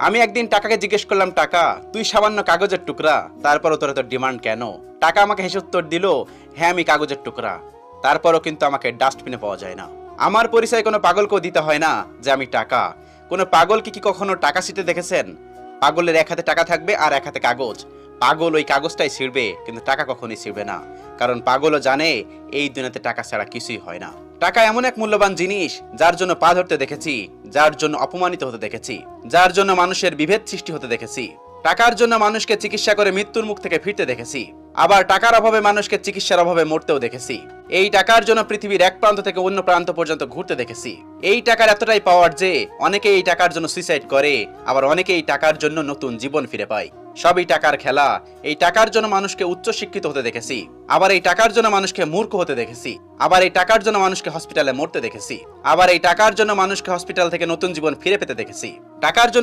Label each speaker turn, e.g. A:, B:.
A: আমি একদিন টাকাকে জিজ্ঞেস করলাম, টাকা তুই সামান্য কাগজের টুকরা, তারপরও তোর ডিমান্ড কেন? টাকা আমাকে হেসে উত্তর দিল, হ্যাঁ আমি কাগজের টুকরা, তারপরও কিন্তু আমাকে ডাস্টবিনে পাওয়া যায় না। আমার পরিচয় কোনো পাগলকেও দিতে হয় না যে আমি টাকা। কোনো পাগলকে কি কখনো টাকা ছিঁড়তে দেখেছেন? পাগলের এক হাতে টাকা থাকবে আর এক হাতে কাগজ। পাগল ওই কাগজটাই ছিঁড়বে, কিন্তু টাকা কখনোই ছিঁড়বে না, কারণ পাগলও জানে এই দুনিয়াতে টাকা ছাড়া কিছুই হয় না। টাকা এমন এক মূল্যবান জিনিস, যার জন্য পা ধরতে দেখেছি, যার জন্য অপমানিত হতে দেখেছি, যার জন্য মানুষের বিভেদ সৃষ্টি হতে দেখেছি। টাকার জন্য মানুষকে চিকিৎসা করে মৃত্যুর মুখ থেকে ফিরতে দেখেছি, আবার টাকার অভাবে মানুষকে চিকিৎসার অভাবে মরতেও দেখেছি। এই টাকার জন্য পৃথিবীর এক প্রান্ত থেকে অন্য প্রান্ত পর্যন্ত ঘুরতে দেখেছি। এই টাকার এতটাই পাওয়ার যে অনেকে এই টাকার জন্য সুইসাইড করে, আবার অনেকে এই টাকার জন্য নতুন জীবন ফিরে পায়। সবই টাকার খেলা। এই টাকার জন্য মানুষকে উচ্চ শিক্ষিত হতে দেখেছি, আবার এই টাকার জন্য মানুষকে মূর্খ হতে দেখেছি, আবার এই টাকার জন্য মানুষকে হসপিটালে মরতে দেখেছি, আবার এই টাকার জন্য মানুষকে হসপিটাল থেকে নতুন জীবন ফিরে পেতে দেখেছি। টাকার জন্য